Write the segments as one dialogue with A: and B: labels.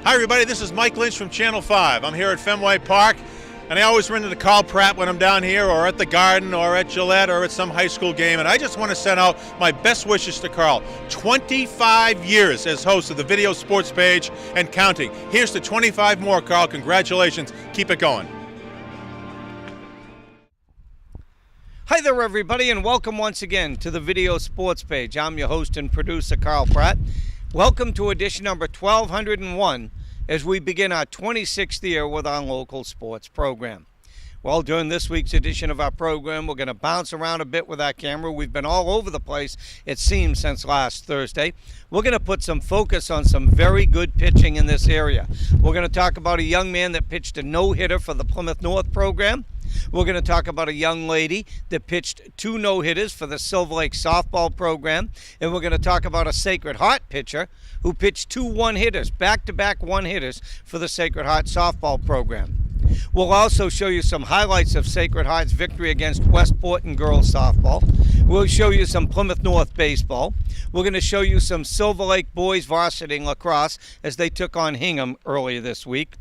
A: Hi everybody, this is Mike Lynch from Channel 5. I'm here at Fenway Park, and I always run into Carl Pratt when I'm down here, or at the Garden, or at Gillette, or at some high school game, and I just want to send out my best wishes to Carl. 25 years as host of the Video Sports Page and counting. Here's to 25 more, Carl. Congratulations. Keep it going.
B: Hi there, everybody, and welcome once again to the Video Sports Page. I'm your host and producer, Carl Pratt. Welcome to edition number 1201 as we begin our 26th year with our local sports program. Well, during this week's edition of our program, we're going to bounce around a bit with our camera. We've been all over the place, it seems, since last Thursday. We're going to put some focus on some very good pitching in this area. We're going to talk about a young man that pitched a no-hitter for the Plymouth North program. We're going to talk about a young lady that pitched 2 no-hitters for the Silver Lake softball program. And we're going to talk about a Sacred Heart pitcher who pitched 2 one-hitters, back-to-back one-hitters for the Sacred Heart softball program. We'll also show you some highlights of Sacred Heart's victory against Westport in girls softball. We'll show you some Plymouth North baseball. We're going to show you some Silver Lake boys varsity lacrosse as they took on Hingham earlier this week.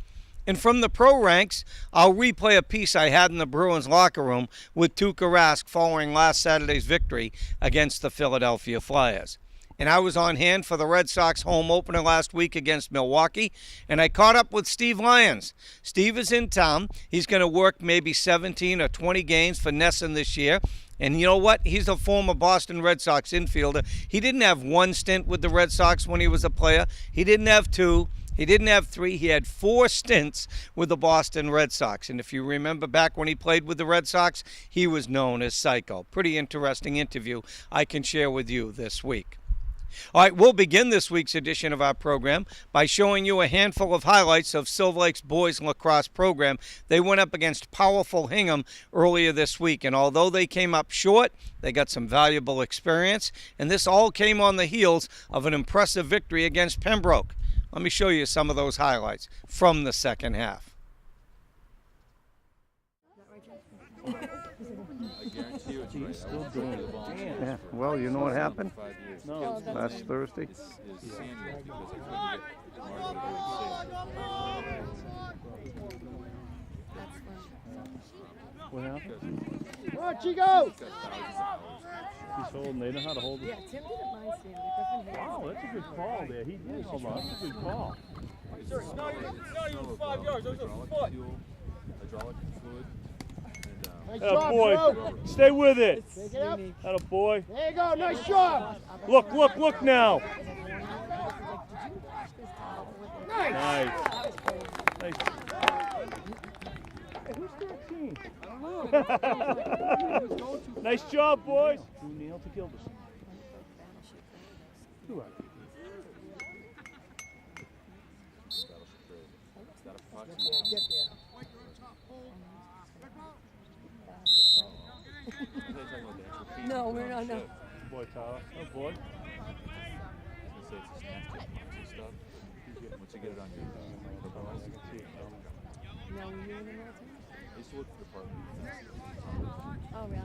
B: And from the pro ranks, I'll replay a piece I had in the Bruins locker room with Tuukka Rask following last Saturday's victory against the Philadelphia Flyers. And I was on hand for the Red Sox home opener last week against Milwaukee, and I caught up with Steve Lyons. Steve is in town. He's going to work maybe 17 or 20 games for NESN this year. And you know what? He's a former Boston Red Sox infielder. He didn't have 1 stint with the Red Sox when he was a player. He didn't have 2. He didn't have 3. He had 4 stints with the Boston Red Sox. And if you remember back when he played with the Red Sox, he was known as Psycho. Pretty interesting interview I can share with you this week. All right, we'll begin this week's edition of our program by showing you a handful of highlights of Silver Lake's boys lacrosse program. They went up against powerful Hingham earlier this week, and although they came up short, they got some valuable experience, and this all came on the heels of an impressive victory against Pembroke. Let me show you some of those highlights from the second half.
C: He's still doing it.
B: Yeah, well, you know what happened last Thursday?
C: What happened?
D: Come on, Chico!
C: He's holding. They know how to hold it.
E: Yeah, Tim didn't mind standing. Griffin hates
C: Wow, that's a good call there. He did hold on. That's a good call.
F: No, 5 yards. Those are foot. Hydraulic fluid.
D: Nice
C: That
D: job,
C: boy.
D: Joe.
C: Stay with it.
D: Take it up.
C: That a boy.
D: There you go. Nice job.
C: Look now.
D: Nice.
C: Nice. Nice. Hey, who's 13? Nice job, boys. Who nailed to Gilderson? Who are you?
D: Get there.
E: No, we're not. No.
C: Boy, Tyler. Oh, boy.
F: Once you get it on your
E: No, were you in the military?
F: I used to work for the Department of Defense.
E: Oh, really?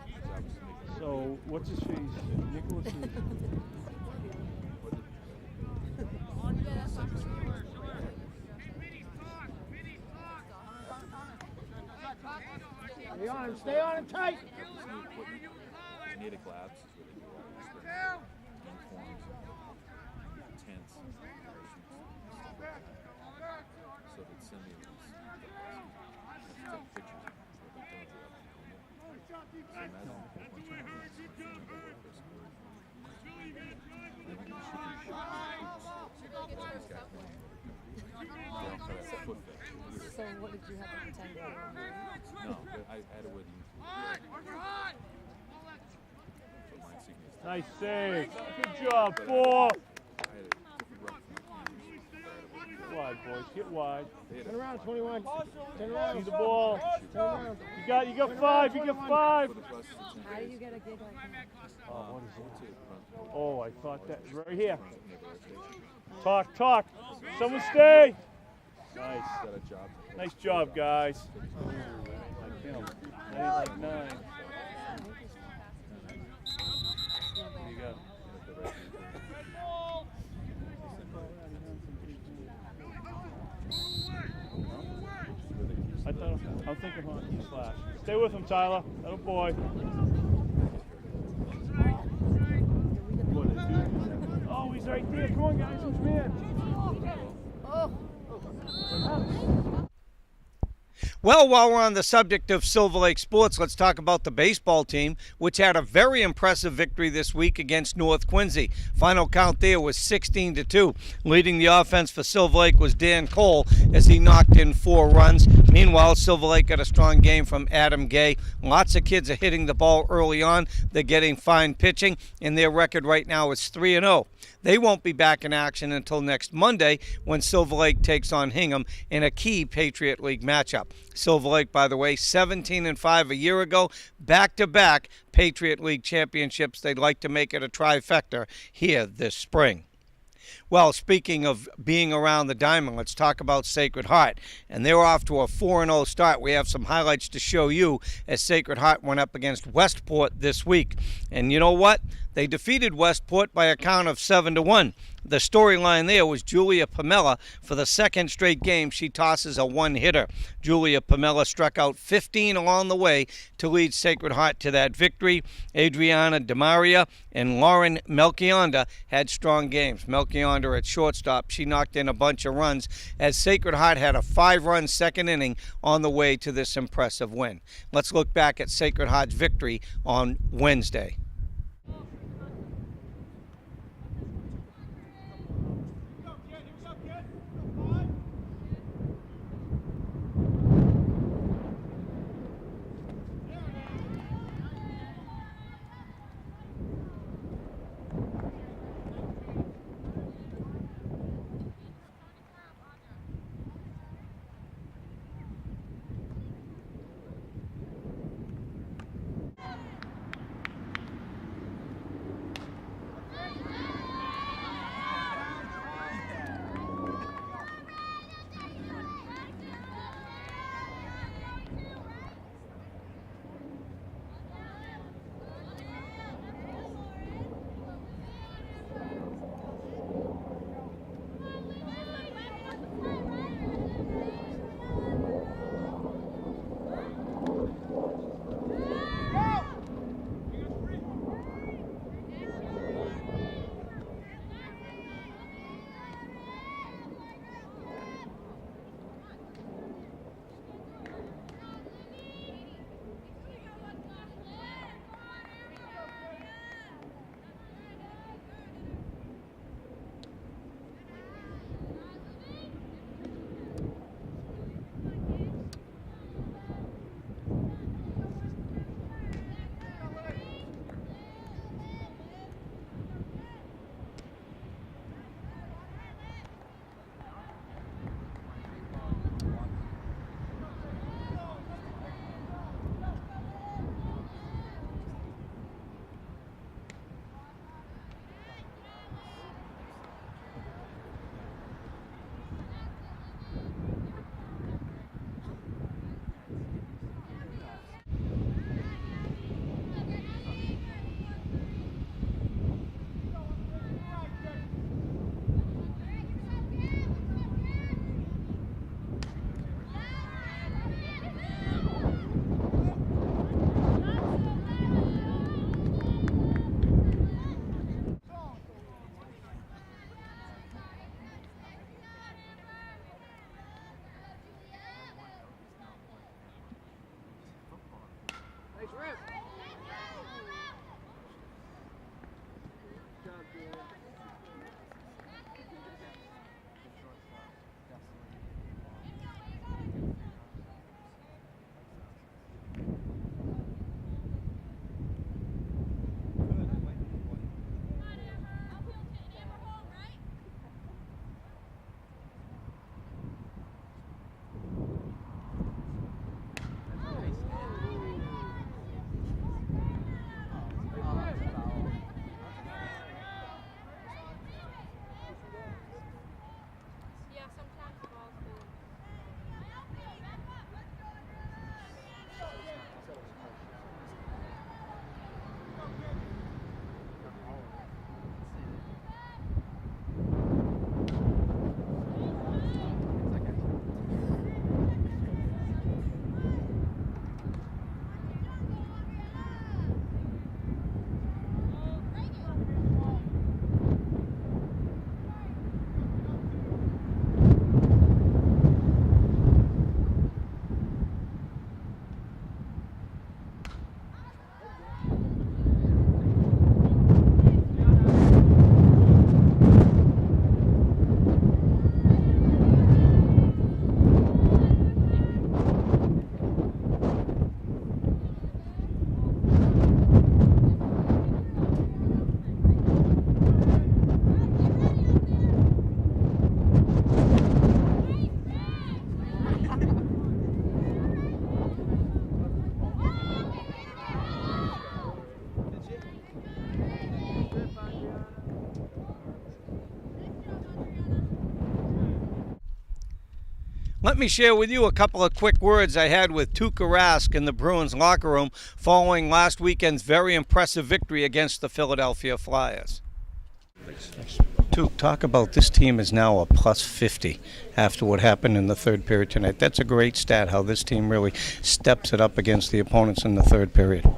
F: My job was to make
C: So, what's his face? Nicholas is...
D: Stay on him tight.
F: Kinetic labs is where they do all this stuff. Uniforms, tents, so they'd send me these take pictures of what they're doing throughout the so imagine a bunch of workers who are shooting shots. These guys running. They all cut out foot fetish.
E: So, what did you have to pretend to do?
F: No, but I had to wear the uniform. So my insignia is
C: Nice save. Good job, four.
F: I had a different rep from the community.
C: Wide, boys. Get wide.
D: Turn around, 21. Turn around.
C: See the ball.
D: Turn around.
C: You got five. You got five.
E: How do you get a gig like that?
C: Oh, what is that? Oh, I thought that right here. Talk. Someone stay. Nice. Nice job, guys. Like him. Like 9. There you go. I'm thinking hockey slash. Stay with him, Tyler. Little boy. Oh, he's right there. Come on, guys. Who's man?
B: Well, while we're on the subject of Silver Lake sports, let's talk about the baseball team, which had a very impressive victory this week against North Quincy. Final count there was 16-2. Leading the offense for Silver Lake was Dan Cole as he knocked in 4 runs. Meanwhile, Silver Lake got a strong game from Adam Gay. Lots of kids are hitting the ball early on. They're getting fine pitching, and their record right now is 3-0. They won't be back in action until next Monday when Silver Lake takes on Hingham in a key Patriot League matchup. Silver Lake, by the way, 17-5 a year ago, back-to-back Patriot League championships. They'd like to make it a trifecta here this spring. Well, speaking of being around the diamond, let's talk about Sacred Heart. And they're off to a 4-0 start. We have some highlights to show you as Sacred Heart went up against Westport this week. And you know what? They defeated Westport by a count of 7-1. The storyline there was Julia Pamela. For the second straight game, she tosses a one-hitter. Julia Pamela struck out 15 along the way to lead Sacred Heart to that victory. Adriana DeMaria and Lauren Melchionda had strong games. Melchionda at shortstop, she knocked in a bunch of runs as Sacred Heart had a 5-run second inning on the way to this impressive win. Let's look back at Sacred Heart's victory on Wednesday. Let me share with you a couple of quick words I had with Tuukka Rask in the Bruins locker room following last weekend's very impressive victory against the Philadelphia Flyers. Tuukka, talk about this team is now a plus 50 after what happened in the third period tonight. That's a great stat, how this team really steps it up against the opponents in the third period.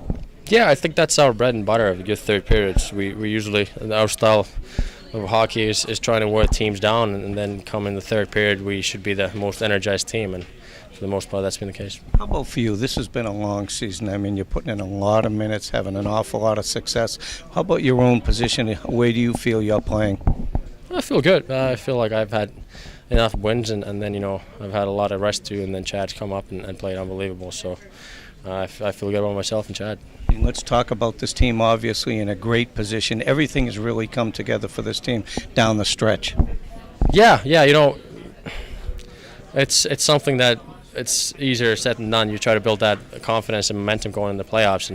G: Yeah, I think that's our bread and butter of the good third periods. We usually, our style of hockey is trying to wear teams down, and then come in the third period, we should be the most energized team, and for the most part, that's been the case.
B: How about for you? This has been a long season. I mean, you're putting in a lot of minutes, having an awful lot of success. How about your own position? Where do you feel you're playing?
G: I feel good. I feel like I've had enough wins, and then, you know, I've had a lot of rest too, and then Chad's come up and played unbelievable, so I feel good about myself and Chad.
B: And let's talk about this team, obviously in a great position. Everything has really come together for this team down the stretch.
G: Yeah, you know, it's something that it's easier said than done. You try to build that confidence and momentum going into the playoffs,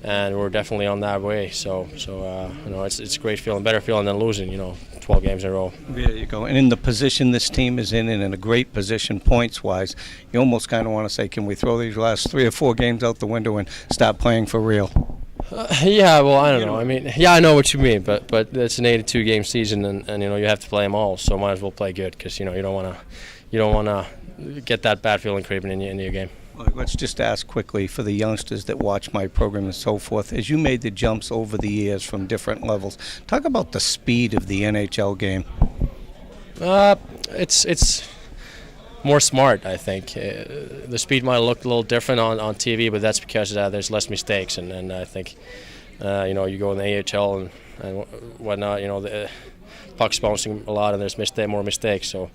G: and we're definitely on that way. So you know, it's a great feeling, better feeling than losing, you know, 12 games in a row.
B: There you go. And in the position this team is in, and in a great position points-wise, you almost kind of want to say, can we throw these last 3 or 4 games out the window and stop playing for real?
G: Yeah, well, I don't know. I mean, yeah, I know what you mean, but it's an 82-game season, and you know, you have to play them all. So might as well play good, because you know, you don't want to get that bad feeling creeping into your game.
B: All right, let's just ask quickly for the youngsters that watch my program and so forth. As you made the jumps over the years from different levels, talk about the speed of the NHL game.
G: It's more smart, I think. The speed might look a little different on TV, but that's because there's less mistakes, and I think you know, you go in the AHL and whatnot, you know, the puck's bouncing a lot, and there's more mistakes, so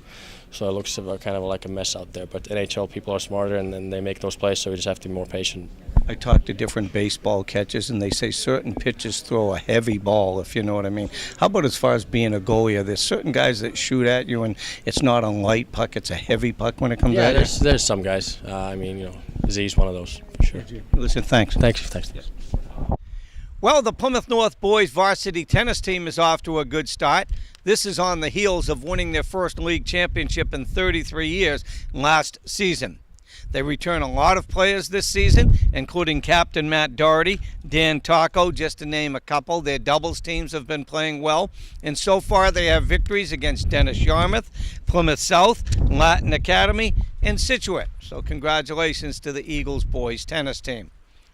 G: it looks kind of like a mess out there. But NHL people are smarter, and they make those plays, so we just have to be more patient.
B: I talk to different baseball catchers, and they say certain pitchers throw a heavy ball, if you know what I mean. How about as far as being a goalie? There's certain guys that shoot at you, and it's not a light puck, it's a heavy puck when it comes at you?
G: Yeah, there's some guys. I mean, you know, Z's one of those, for sure.
B: Listen, thanks.
G: Thanks.
B: Yes. Well, the Plymouth North boys varsity tennis team is off to a good start. This is on the heels of winning their first league championship in 33 years last season. They return a lot of players this season, including Captain Matt Doherty, Dan Taco, just to name a couple. Their doubles teams have been playing well, and so far they have victories against Dennis Yarmouth, Plymouth South, Latin Academy, and Scituate. So congratulations to the Eagles boys tennis team.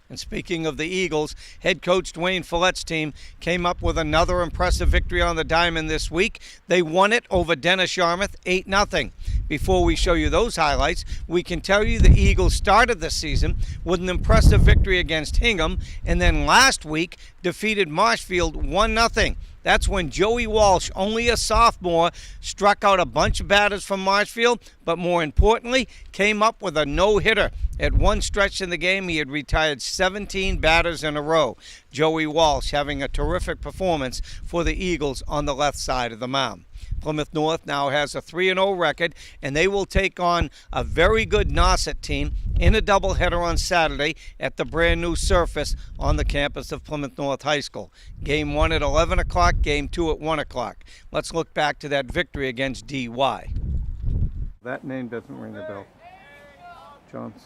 B: And speaking of the Eagles, head coach Dwayne Follett's team came up with another impressive victory on the diamond this week. They won it over Dennis Yarmouth 8-0. Before we show you those highlights, we can tell you the Eagles started the season with an impressive victory against Hingham, and then last week defeated Marshfield 1-0. That's when Joey Walsh, only a sophomore, struck out a bunch of batters from Marshfield, but more importantly, came up with a no-hitter. At one stretch in the game, he had retired 17 batters in a row. Joey Walsh having a terrific performance for the Eagles on the left side of the mound. Plymouth North now has a 3-0 record, and they will take on a very good Nauset team in a doubleheader on Saturday at the brand new surface on the campus of Plymouth North High School. Game 1 at 11 o'clock, game 2 at 1 o'clock. Let's look back to that victory against DY. That name doesn't ring a bell. Jones.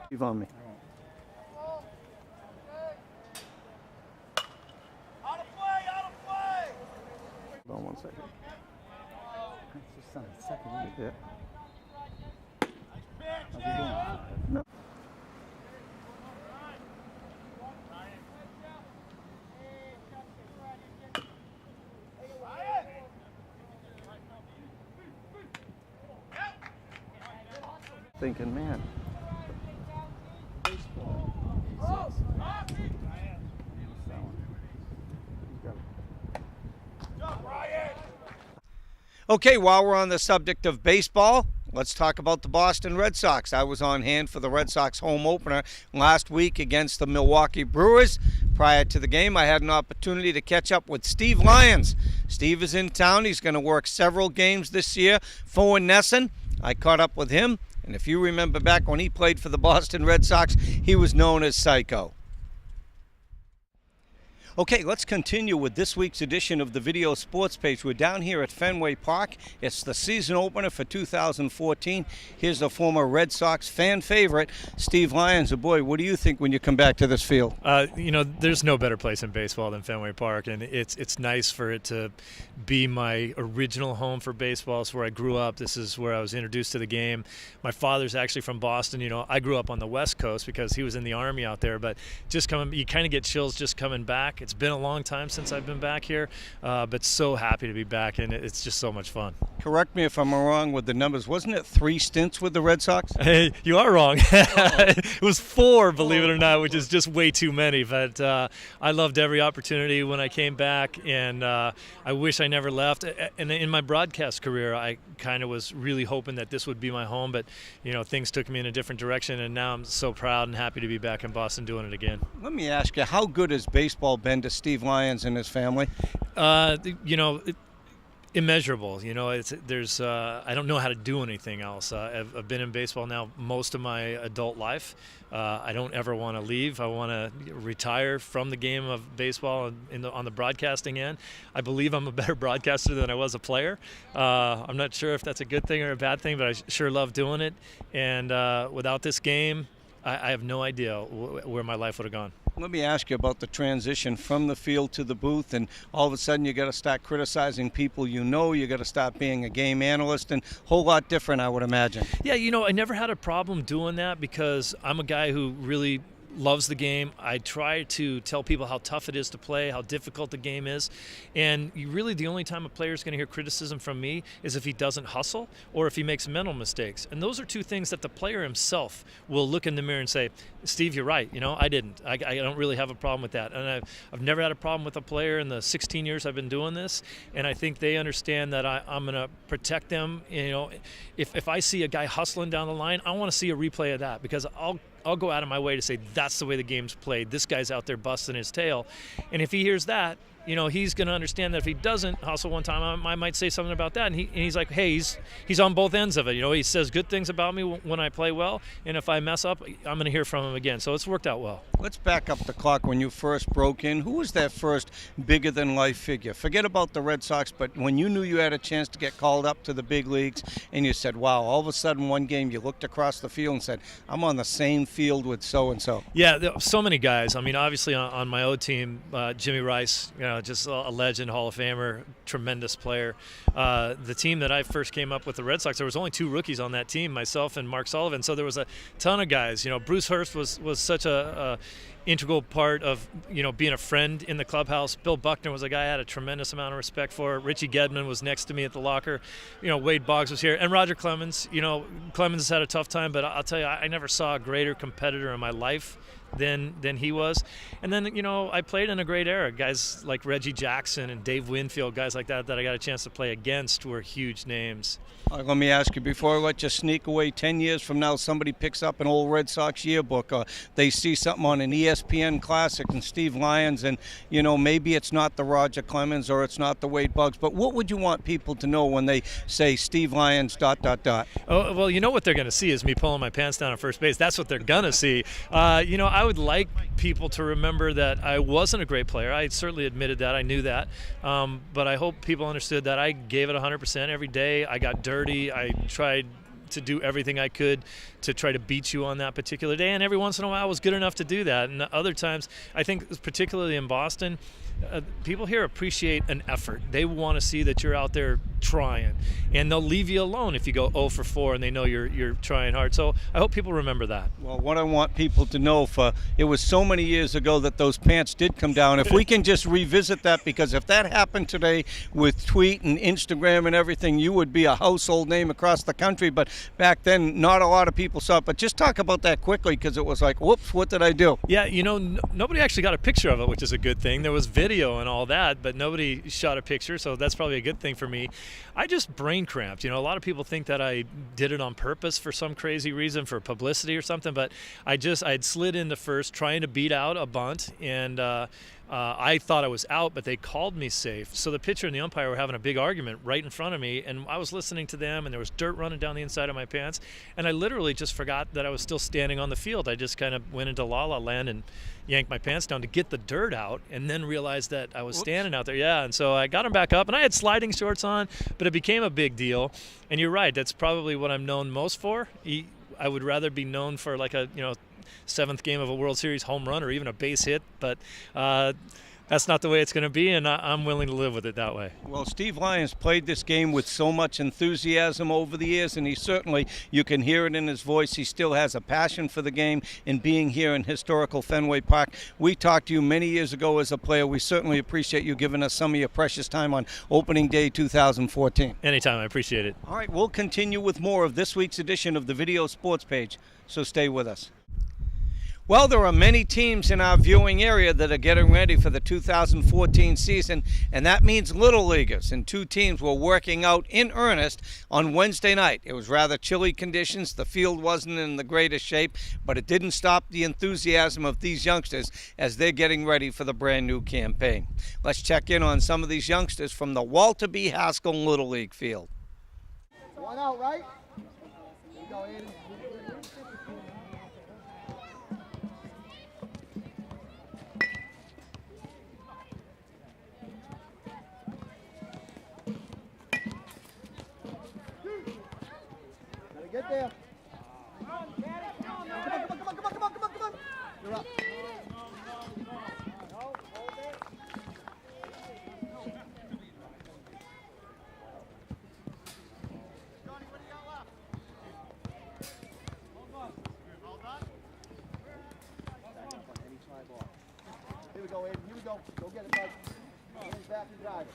B: Leave on me. Hold on 1 second. That's just a second. Yeah. How's he doing? No. Thinking, man. Okay, while we're on the subject of baseball, let's talk about the Boston Red Sox. I was on hand for the Red Sox home opener last week against the Milwaukee Brewers. Prior to the game, I had an opportunity to catch up with Steve Lyons. Steve is in town. He's going to work several games this year for Nesson. I caught up with him, and if you remember back when he played for the Boston Red Sox, he was known as Psycho. Okay, let's continue with this week's edition of the Video Sports Page. We're down here at Fenway Park. It's the season opener for 2014. Here's the former Red Sox fan favorite, Steve Lyons. Boy, what do you think when you come back to this field?
H: You know, there's no better place in baseball than Fenway Park, and it's nice for it to be my original home for baseball. It's where I grew up. This is where I was introduced to the game. My father's actually from Boston. You know, I grew up on the West Coast because he was in the Army out there, but just coming, you kind of get chills just coming back. It's been a long time since I've been back here, but so happy to be back, and it's just so much fun.
B: Correct me if I'm wrong with the numbers. Wasn't it 3 stints with the Red Sox?
H: Hey, you are wrong. It was 4, believe it or not, which is just way too many. But I loved every opportunity when I came back, and I wish I never left. And in my broadcast career, I kind of was really hoping that this would be my home, but you know, things took me in a different direction, and now I'm so proud and happy to be back in Boston doing it again.
B: Let me ask you, how good has baseball been to Steve Lyons and his family?
H: You know, immeasurable. You know, there's I don't know how to do anything else. I've been in baseball now most of my adult life. I don't ever want to leave. I want to retire from the game of baseball on the broadcasting end. I believe I'm a better broadcaster than I was a player. I'm not sure if that's a good thing or a bad thing, but I sure love doing it. And without this game, I have no idea where my life would have gone.
B: Let me ask you about the transition from the field to the booth, and all of a sudden you got to start criticizing people you know. You got to stop being a game analyst, and a whole lot different, I would imagine.
H: Yeah, you know, I never had a problem doing that because I'm a guy who really loves the game. I try to tell people how tough it is to play, how difficult the game is. And really the only time a player is going to hear criticism from me is if he doesn't hustle or if he makes mental mistakes. And those are two things that the player himself will look in the mirror and say, Steve, you're right. You know, I didn't. I don't really have a problem with that. And I've never had a problem with a player in the 16 years I've been doing this. And I think they understand that I'm going to protect them. You know, if I see a guy hustling down the line, I want to see a replay of that because I'll go out of my way to say that's the way the game's played. This guy's out there busting his tail. And if he hears that, he's going to understand that if he doesn't hustle one time, I might say something about that. And he's like, hey, he's on both ends of it. He says good things about me when I play well, and if I mess up, I'm going to hear from him again. So it's worked out well.
B: Let's back up the clock. When you first broke in, who was that first bigger-than-life figure? Forget about the Red Sox, but when you knew you had a chance to get called up to the big leagues and you said, wow, all of a sudden one game you looked across the field and said, I'm on the same field with so-and-so.
H: Yeah, there are so many guys. I mean, obviously on my old team, Jimmy Rice, just a legend, Hall of Famer, tremendous player. The team that I first came up with, the Red Sox, there was only 2 rookies on that team, myself and Mark Sullivan. So there was a ton of guys. Bruce Hurst was such a integral part of being a friend in the clubhouse. Bill Buckner was a guy I had a tremendous amount of respect for. Richie Gedman was next to me at the locker. Wade Boggs was here, and Roger Clemens. Clemens has had a tough time, but I'll tell you, I never saw a greater competitor in my life than he was. And then I played in a great era. Guys like Reggie Jackson and Dave Winfield, guys like that I got a chance to play against, were huge names.
B: Let me ask you, before I let you sneak away, 10 years from now, somebody picks up an old Red Sox yearbook, or they see something on an ESPN Classic and Steve Lyons, and, maybe it's not the Roger Clemens or it's not the Wade Boggs, but what would you want people to know when they say Steve Lyons ...
H: Oh, well, what they're going to see is me pulling my pants down at first base. That's what they're going to see. I would like people to remember that I wasn't a great player. I certainly admitted that. I knew that. But I hope people understood that I gave it 100% every day. I got dirty. I tried to do everything I could to try to beat you on that particular day. And every once in a while I was good enough to do that. And other times, I think particularly in Boston, people here appreciate an effort. They want to see that you're out there trying, and they'll leave you alone if you go 0 for 4 and they know you're trying hard. So I hope people remember that.
B: Well, what I want people to know, it was so many years ago that those pants did come down. If we can just revisit that, because if that happened today with tweet and Instagram and everything, you would be a household name across the country. But back then, not a lot of people saw it. But just talk about that quickly, because it was like, whoops, what did I do?
H: Yeah, nobody actually got a picture of it, which is a good thing. There was video and all that, but nobody shot a picture, so that's probably a good thing for me. I just brain cramped. A lot of people think that I did it on purpose for some crazy reason, for publicity or something, but I'd slid into first trying to beat out a bunt, and I thought I was out, but they called me safe. So the pitcher and the umpire were having a big argument right in front of me, and I was listening to them, and there was dirt running down the inside of my pants, and I literally just forgot that I was still standing on the field. I just kind of went into la-la land and yanked my pants down to get the dirt out, and then realized that I was standing out there. Yeah, and so I got them back up, and I had sliding shorts on, but it became a big deal. And you're right, that's probably what I'm known most for. I would rather be known for like a 7th game of a World Series home run or even a base hit, but that's not the way it's going to be, and I'm willing to live with it that way.
B: Well, Steve Lyons played this game with so much enthusiasm over the years, and he certainly, you can hear it in his voice, he still has a passion for the game and being here in historical Fenway Park. We talked to you many years ago as a player. We certainly appreciate you giving us some of your precious time on opening day 2014.
H: Anytime, I appreciate it.
B: All right, we'll continue with more of this week's edition of the Video Sports Page, so stay with us. Well, there are many teams in our viewing area that are getting ready for the 2014 season, and that means Little Leaguers. And 2 teams were working out in earnest on Wednesday night. It was rather chilly conditions. The field wasn't in the greatest shape, but it didn't stop the enthusiasm of these youngsters as they're getting ready for the brand new campaign. Let's check in on some of these youngsters from the Walter B. Haskell Little League field.
D: One out, right? There you go, Aiden. Get there. Come on. You're up. Here we go, Aiden. Here we go. Go get it, bud. Hands back and drive it.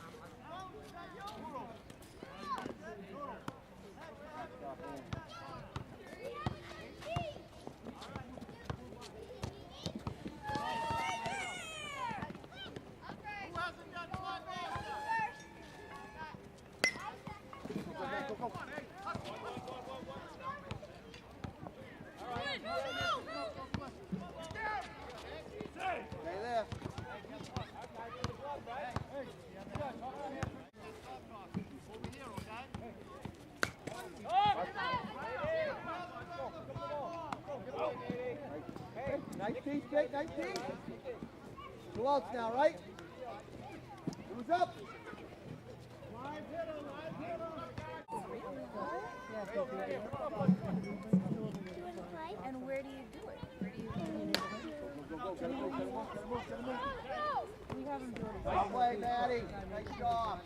D: Stay there. 19, straight 19. 2 outs now, right? Who's up?
E: And where do you do it? Where do you we have him do it.
D: Well played, Maddie. Nice job.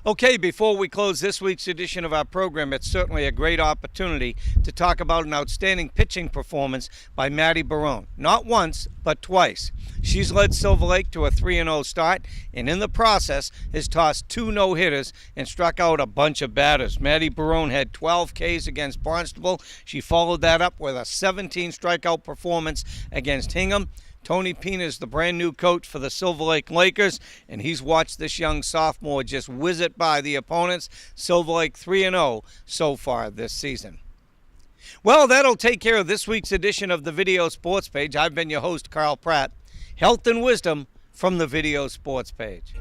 B: Okay, before we close this week's edition of our program, it's certainly a great opportunity to talk about an outstanding pitching performance by Maddie Barone. Not once, but twice. She's led Silver Lake to a 3-0 start, and in the process has tossed 2 no-hitters and struck out a bunch of batters. Maddie Barone had 12 Ks against Barnstable. She followed that up with a 17 strikeout performance against Hingham. Tony Pena is the brand new coach for the Silver Lake Lakers, and he's watched this young sophomore just whiz it by the opponents. Silver Lake 3-0 so far this season. Well, that'll take care of this week's edition of the Video Sports Page. I've been your host, Carl Pratt. Health and wisdom from the Video Sports Page.